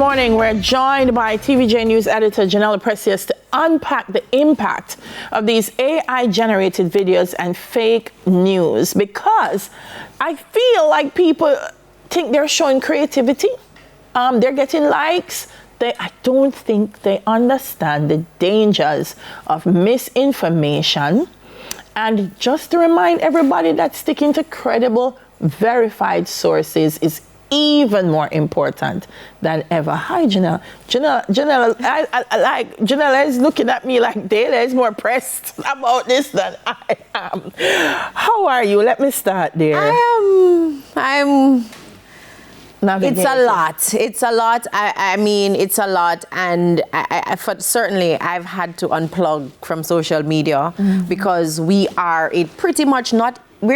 morning, we're joined by TVJ News editor Janella Precious to unpack the impact of these AI-generated videos and fake news, because I feel like people think they're showing creativity. They're getting likes. I don't think they understand the dangers of misinformation. And just to remind everybody that sticking to credible, verified sources is even more important than ever. Hi, Janelle. Janelle is looking at me like Dayla is more pressed about this than I am. How are you? Let me start there. I'm navigating. It's a lot. I mean, it's a lot. And certainly I've had to unplug from social media because we're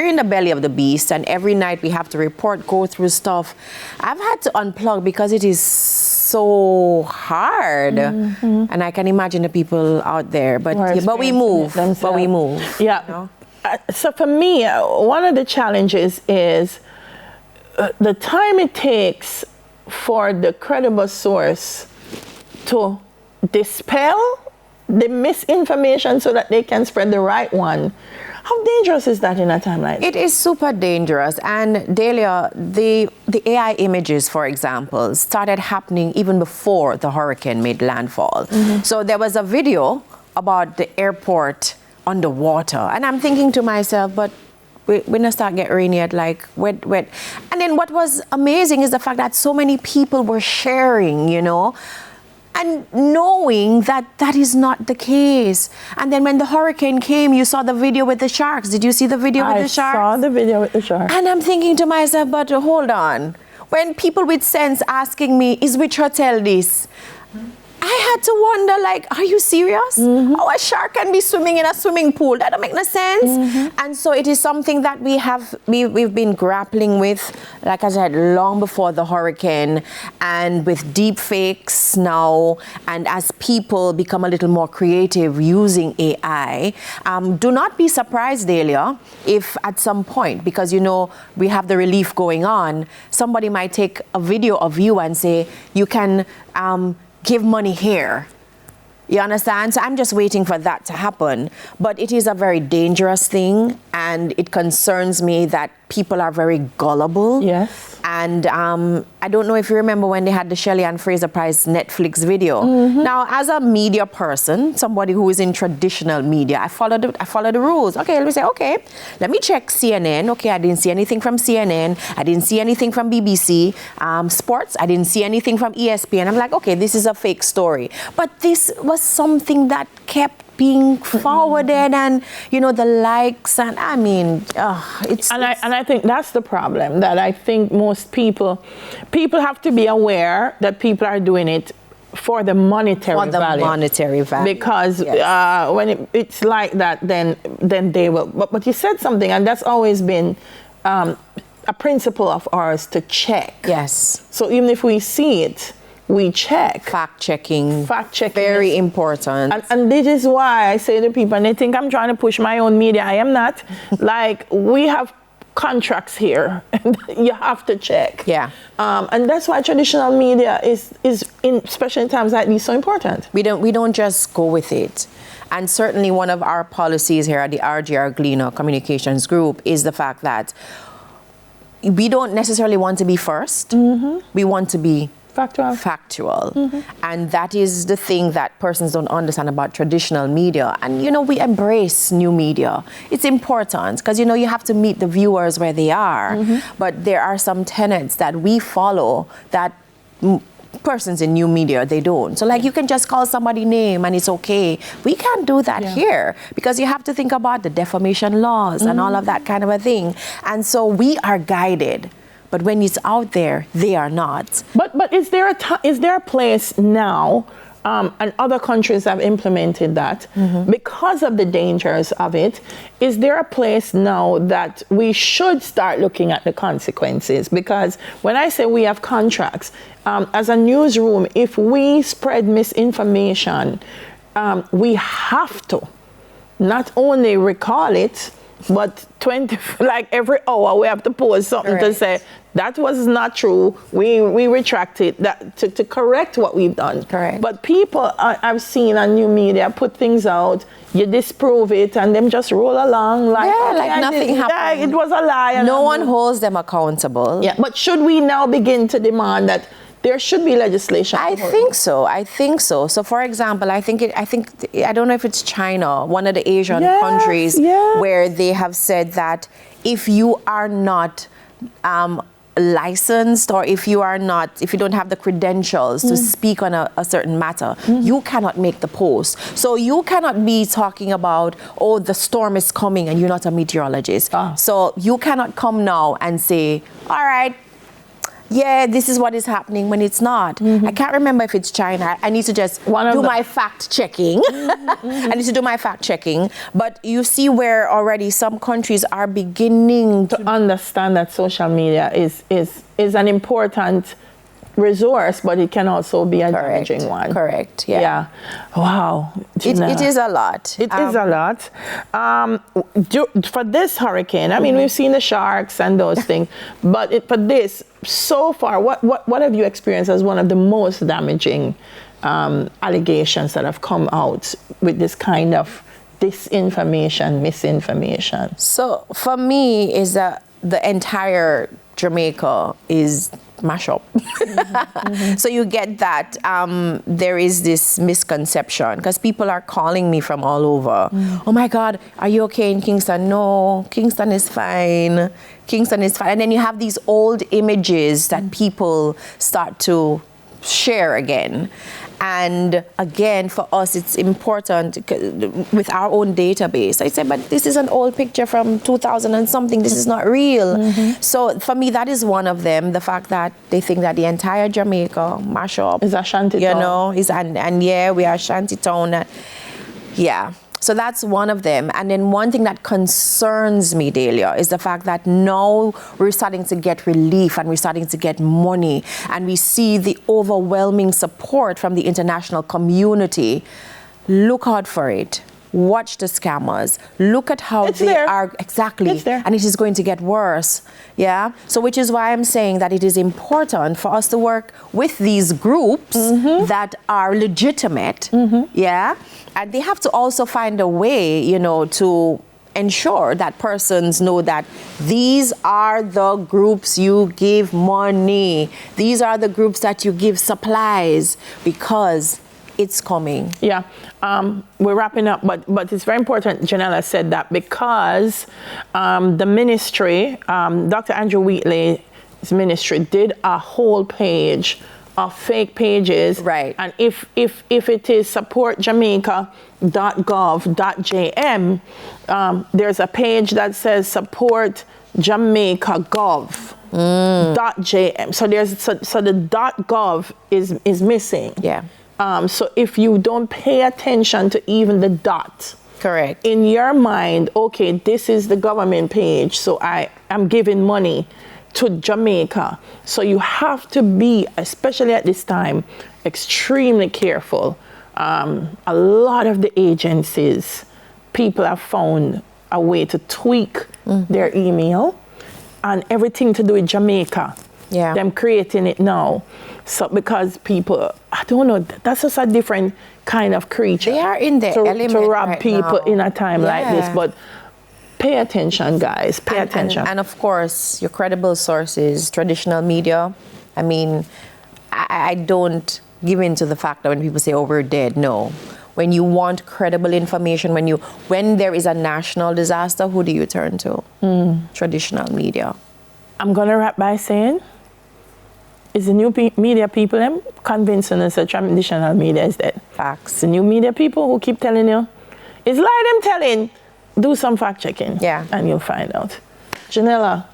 in the belly of the beast, and every night we have to report, go through stuff. I've had to unplug because it is so hard. And I can imagine the people out there, but we move. Yeah. You know? So for me, one of the challenges is the time it takes for the credible source to dispel the misinformation so that they can spread the right one. How dangerous is that in a time like that? It is super dangerous. And Delia, the AI images, for example, started happening even before the hurricane made landfall. So there was a video about the airport underwater. And I'm thinking to myself, but we're not start getting rain yet, like wet. And then what was amazing is the fact that so many people were sharing, you know, and knowing that that is not the case. And then when the hurricane came, you saw the video with the sharks. Did you see the video with the sharks? I saw the video with the sharks. And I'm thinking to myself, but hold on. When people with sense asking me, is which hotel this? I had to wonder, like, are you serious? How a shark can be swimming in a swimming pool? That don't make no sense. And so it is something that we've been grappling with, like I said, long before the hurricane, and with deep fakes now, and as people become a little more creative using AI, do not be surprised, Delia, if at some point, because you know we have the relief going on, somebody might take a video of you and say, you can give money here. You understand? So I'm just waiting for that to happen. But it is a very dangerous thing, and it concerns me that people are very gullible. Yes. And I don't know if you remember when they had the Shelley and Fraser Price Netflix video. Now, as a media person, somebody who is in traditional media, I follow the rules. Okay, let me say, okay, let me check CNN. Okay, I didn't see anything from CNN. I didn't see anything from BBC. Sports, I didn't see anything from ESPN. I'm like, okay, this is a fake story. But this was something that kept being forwarded, and you know, the likes, and I mean, I think that's the problem, that I think most people have to be aware that people are doing it for the monetary value. Because when it's like that, then they will. But you said something, and that's always been a principle of ours, to check. Yes. So even if we see it, we check. Fact checking. Very important. And this is why I say to people, and they think I'm trying to push my own media. I am not. Like, we have contracts here, and you have to check. Yeah. And that's why traditional media is especially in times like these, so important. We don't just go with it. And certainly one of our policies here at the RGR Gleaner Communications Group is the fact that we don't necessarily want to be first. We want to be factual. And that is the thing that persons don't understand about traditional media. And you know, we embrace new media. It's important because you know, you have to meet the viewers where they are. But there are some tenets that we follow that persons in new media, they don't. So like, you can just call somebody name and it's okay. We can't do that here, because you have to think about the defamation laws and all of that kind of a thing. And so we are guided. But when it's out there, they are not. But is there a place now, and other countries have implemented that, because of the dangers of it, is there a place now that we should start looking at the consequences? Because when I say we have contracts, as a newsroom, if we spread misinformation, we have to not only recall it, but like every hour we have to post something to say that was not true. We retract it to correct what we've done. Correct. But people I've seen on new media put things out, you disprove it, and them just roll along like nothing happened. Yeah, it was a lie. No one holds them accountable. Yeah, but should we now begin to demand that there should be legislation? I think so. So, for example, I don't know if it's China, one of the Asian countries, where they have said that if you are not licensed, or if you don't have the credentials to speak on a certain matter, you cannot make the post. So you cannot be talking about, oh, the storm is coming, and you're not a meteorologist. So you cannot come now and say, all right, yeah, this is what is happening, when it's not. I can't remember if it's China. I need to just do my fact checking. I need to do my fact checking. But you see where already some countries are beginning to understand that social media is an important resource, but it can also be a damaging one. Correct. Yeah. Wow. It is a lot. It is a lot. For this hurricane, I mean, we've seen the sharks and those things, but for this, so far, what have you experienced as one of the most damaging allegations that have come out with this kind of disinformation, misinformation? So for me, is that the entire Jamaica is mash up. So you get that there is this misconception, because people are calling me from all over. Oh my God, are you okay in Kingston? No, Kingston is fine. Kingston is fine. And then you have these old images that people start to share again. And again, for us, it's important with our own database. I say, but this is an old picture from 2000 and something. This is not real. So for me, that is one of them. The fact that they think that the entire Jamaica mash up is a shanty town. You know, and yeah, we are a shanty town. Yeah. So that's one of them. And then one thing that concerns me, Delia, is the fact that now we're starting to get relief and we're starting to get money, and we see the overwhelming support from the international community. Look out for it. Watch the scammers. Look at how they are. Exactly. It's there. And it is going to get worse. Yeah. So which is why I'm saying that it is important for us to work with these groups that are legitimate. Yeah. And they have to also find a way, you know, to ensure that persons know that these are the groups you give money. These are the groups that you give supplies, because it's coming. Yeah. We're wrapping up, but it's very important. Janella said that because the ministry, Dr. Andrew Wheatley's ministry, did a whole page of fake pages. Right. And if it is supportjamaica.gov.jm, there's a page that says support Jamaica Gov.jm. So the .gov is missing. Yeah. So if you don't pay attention to even the dot, correct, in your mind, okay, this is the government page, so I am giving money to Jamaica. So you have to be, especially at this time, extremely careful. A lot of the agencies, people have found a way to tweak their email, and everything to do with Jamaica. Yeah. Them creating it now. So because people, I don't know, that's just a different kind of creature. They are in the element to rob right people now. In a time like this. But pay attention, guys. Pay attention. And of course, your credible sources, traditional media. I mean, I don't give in to the fact that when people say, oh, we're dead. No. When you want credible information, when there is a national disaster, who do you turn to? Traditional media. I'm going to wrap by saying, it's the new media people them convincing us that traditional media is dead. Facts. The new media people who keep telling you, it's like them telling, do some fact checking. Yeah. And you'll find out. Janella,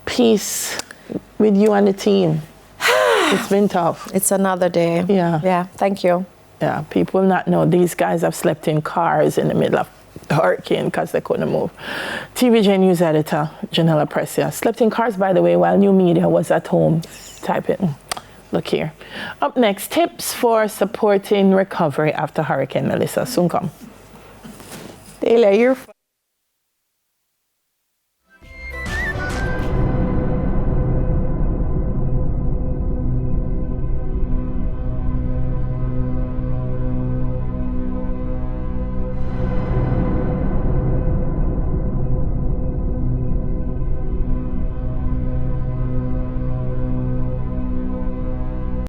peace with you and the team. It's been tough. It's another day. Yeah. Yeah. Thank you. Yeah. People not know these guys have slept in cars in the middle of the hurricane because they couldn't move. TVJ news editor Janella Precia slept in cars, by the way, while new media was at home. Type it. Look here. Up next, tips for supporting recovery after Hurricane Melissa. Soon come. Taylor, you're